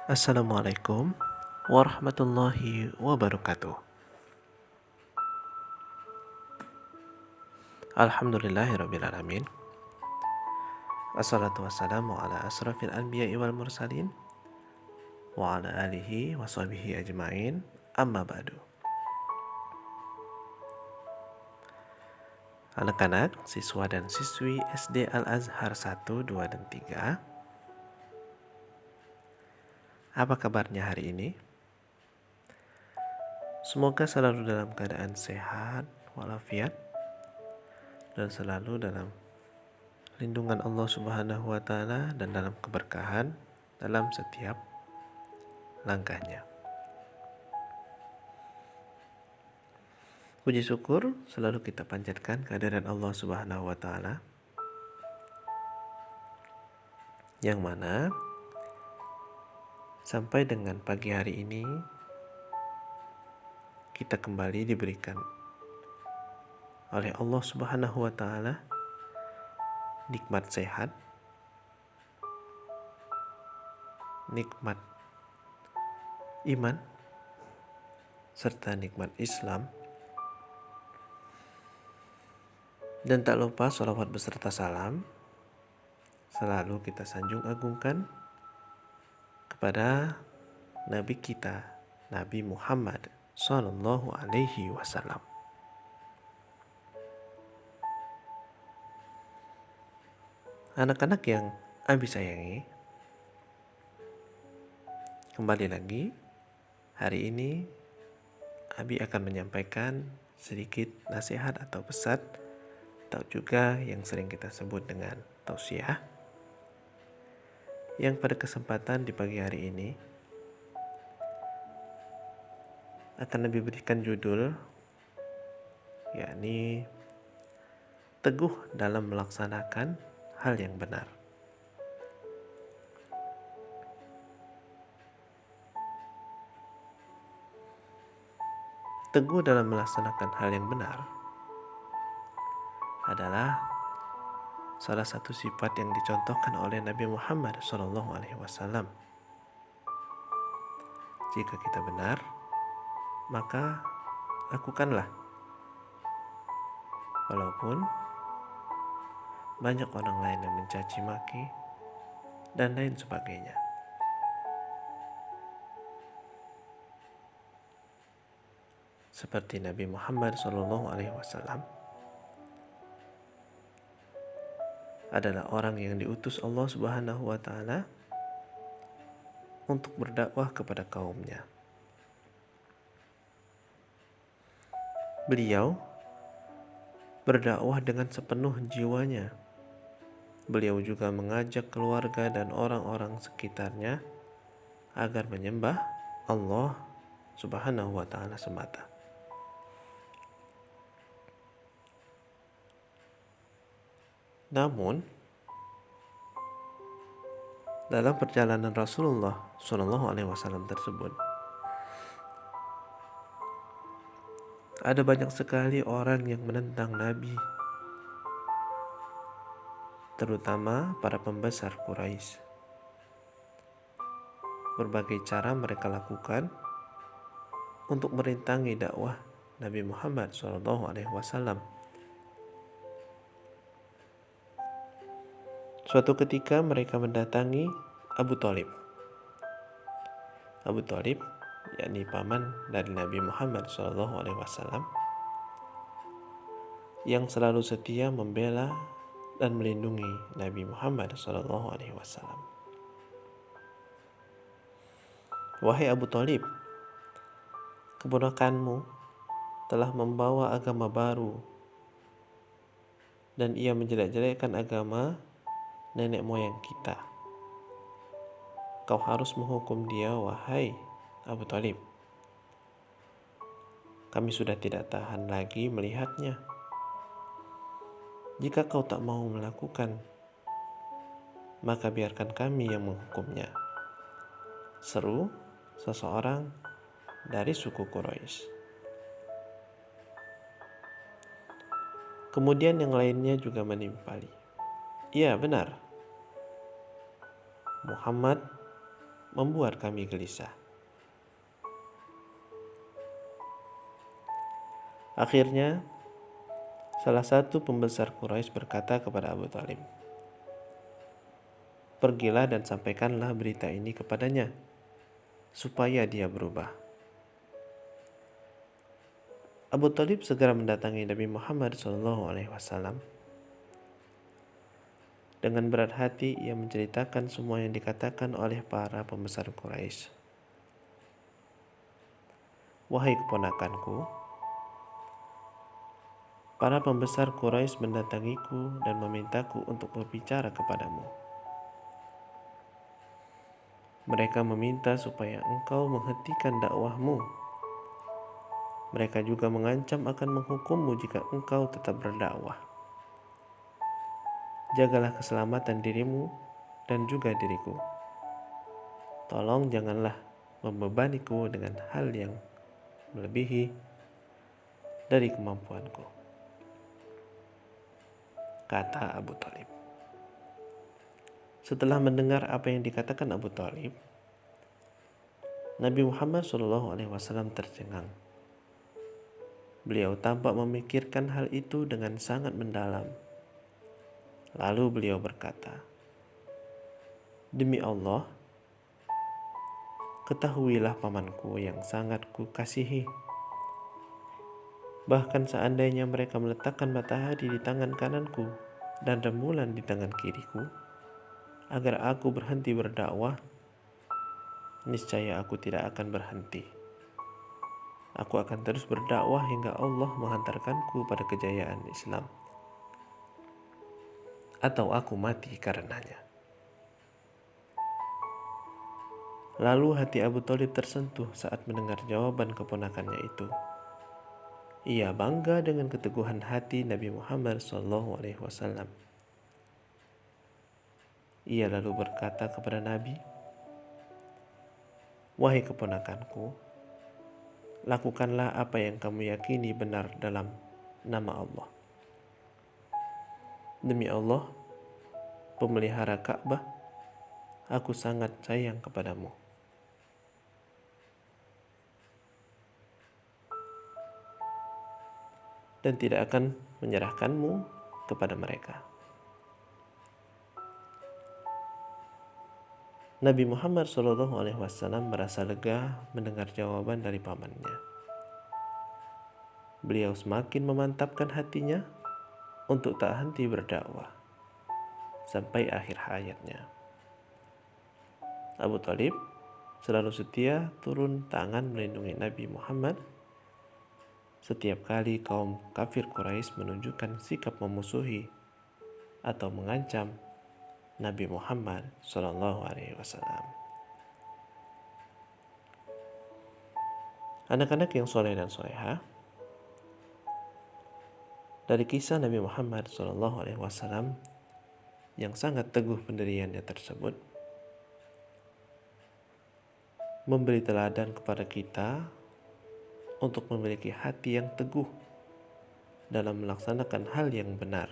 Assalamualaikum warahmatullahi wabarakatuh. Alhamdulillahirrabbilalamin. Assalatu wassalamu ala asrafil anbiya'i wal mursalin wa ala alihi wa sahbihi ajma'in, amma ba'du. Anak-anak, siswa dan siswi SD Al-Azhar 1, 2, dan 3, apa kabarnya hari ini? Semoga selalu dalam keadaan sehat walafiat dan selalu dalam lindungan Allah Subhanahu wa Ta'ala dan dalam keberkahan dalam setiap langkahnya. Puji syukur selalu kita panjatkan kehadiran Allah Subhanahu wa Ta'ala, yang mana sampai dengan pagi hari ini kita kembali diberikan oleh Allah Subhanahu wa Ta'ala nikmat sehat, nikmat iman, serta nikmat Islam. Dan tak lupa sholawat beserta salam selalu kita sanjung agungkan kepada Nabi kita, Nabi Muhammad Sallallahu Alaihi Wasallam. Anak-anak yang Abi sayangi, kembali lagi hari ini Abi akan menyampaikan sedikit nasihat atau pesan, atau juga yang sering kita sebut dengan tausiah, yang pada kesempatan di pagi hari ini akan Nabi berikan judul, yakni teguh dalam melaksanakan hal yang benar. Teguh dalam melaksanakan hal yang benar adalah salah satu sifat yang dicontohkan oleh Nabi Muhammad SAW. Jika kita benar, maka lakukanlah, walaupun banyak orang lain yang mencaci maki dan lain sebagainya. Seperti Nabi Muhammad SAW adalah orang yang diutus Allah Subhanahu wa Ta'ala untuk berdakwah kepada kaumnya. Beliau berdakwah dengan sepenuh jiwanya. Beliau juga mengajak keluarga dan orang-orang sekitarnya agar menyembah Allah Subhanahu wa Ta'ala semata. Namun, dalam perjalanan Rasulullah SAW tersebut, ada banyak sekali orang yang menentang Nabi, terutama para pembesar Quraisy. Berbagai cara mereka lakukan untuk merintangi dakwah Nabi Muhammad SAW. Suatu ketika mereka mendatangi Abu Thalib. Abu Thalib, yakni paman dari Nabi Muhammad SAW, yang selalu setia membela dan melindungi Nabi Muhammad SAW. Wahai Abu Thalib, keponakanmu telah membawa agama baru dan ia menjelek-jelekkan agama nenek moyang kita. Kau harus menghukum dia, wahai Abu Thalib. Kami sudah tidak tahan lagi melihatnya. Jika kau tak mau melakukan, maka biarkan kami yang menghukumnya, seru seseorang dari suku Quraisy. Kemudian yang lainnya juga menimpali. Iya, benar. Muhammad membuat kami gelisah. Akhirnya, salah satu pembesar Quraisy berkata kepada Abu Thalib, "Pergilah dan sampaikanlah berita ini kepadanya, supaya dia berubah." Abu Thalib segera mendatangi Nabi Muhammad SAW. Dengan berat hati, ia menceritakan semua yang dikatakan oleh para pembesar Quraisy. "Wahai keponakanku, para pembesar Quraisy mendatangiku dan memintaku untuk berbicara kepadamu. Mereka meminta supaya engkau menghentikan dakwahmu. Mereka juga mengancam akan menghukummu jika engkau tetap berdakwah. Jagalah keselamatan dirimu dan juga diriku. Tolong janganlah membebaniku dengan hal yang melebihi dari kemampuanku," kata Abu Thalib. Setelah mendengar apa yang dikatakan Abu Thalib, Nabi Muhammad SAW tercengang. Beliau tampak memikirkan hal itu dengan sangat mendalam. Lalu beliau berkata, "Demi Allah, ketahuilah pamanku yang sangat kukasihi. Bahkan seandainya mereka meletakkan matahari di tangan kananku dan rembulan di tangan kiriku, agar aku berhenti berdakwah, niscaya aku tidak akan berhenti. Aku akan terus berdakwah hingga Allah menghantarkanku pada kejayaan Islam, atau aku mati karenanya." Lalu hati Abu Thalib tersentuh saat mendengar jawaban keponakannya itu. Ia bangga dengan keteguhan hati Nabi Muhammad SAW. Ia lalu berkata kepada Nabi, "Wahai keponakanku, lakukanlah apa yang kamu yakini benar dalam nama Allah. Demi Allah, pemelihara Ka'bah, aku sangat sayang kepadamu." Dan tidak akan menyerahkanmu kepada mereka. Nabi Muhammad SAW merasa lega mendengar jawaban dari pamannya. Beliau semakin memantapkan hatinya untuk tak henti berdakwah sampai akhir hayatnya. Abu Thalib selalu setia turun tangan melindungi Nabi Muhammad setiap kali kaum kafir Quraisy menunjukkan sikap memusuhi atau mengancam Nabi Muhammad SAW. Anak-anak yang soleh dan soleha, dari kisah Nabi Muhammad SAW yang sangat teguh pendiriannya tersebut, memberi teladan kepada kita untuk memiliki hati yang teguh dalam melaksanakan hal yang benar.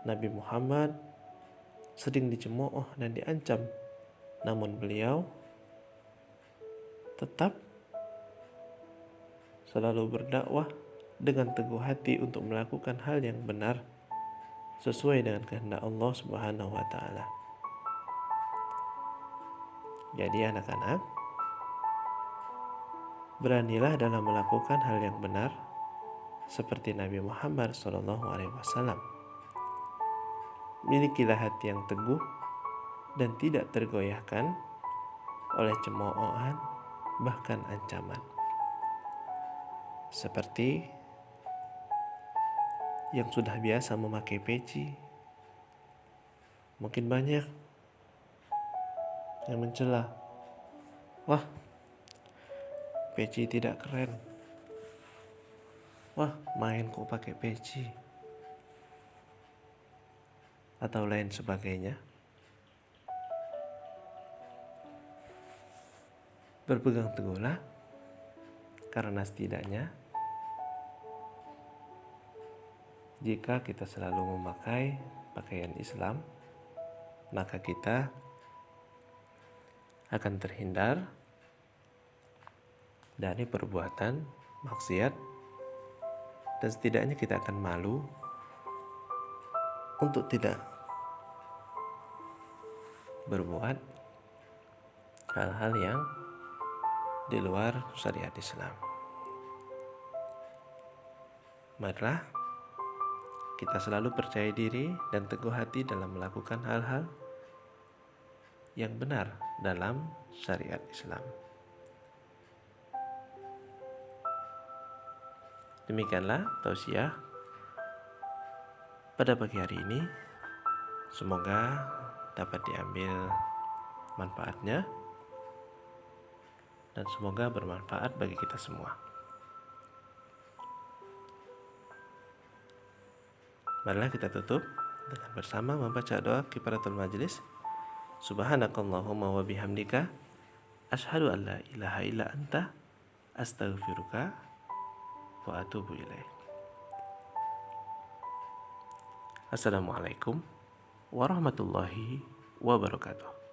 Nabi Muhammad sering dicemooh dan diancam, namun beliau tetap selalu berdakwah dengan teguh hati untuk melakukan hal yang benar sesuai dengan kehendak Allah Subhanahu wa taala. Jadi anak-anak, beranilah dalam melakukan hal yang benar seperti Nabi Muhammad SAW. Milikilah hati yang teguh dan tidak tergoyahkan oleh cemoohan bahkan ancaman. Seperti yang sudah biasa memakai peci, mungkin banyak yang mencela, "Wah, peci tidak keren. Wah, main kok pakai peci," atau lain sebagainya. Berpegang teguhlah, karena setidaknya jika kita selalu memakai pakaian Islam, maka kita akan terhindar dari perbuatan maksiat, dan setidaknya kita akan malu untuk tidak berbuat hal-hal yang di luar syariat Islam. Marilah kita selalu percaya diri dan teguh hati dalam melakukan hal-hal yang benar dalam syariat Islam. Demikianlah tausiah pada pagi hari ini. Semoga dapat diambil manfaatnya dan semoga bermanfaat bagi kita semua. Marilah kita tutup dengan bersama membaca doa kifaratul majlis. Subhanakallahumma wa bihamdika asyhadu an la ilaha illa anta astaghfiruka wa atubu ilaik. Assalamualaikum warahmatullahi wabarakatuh.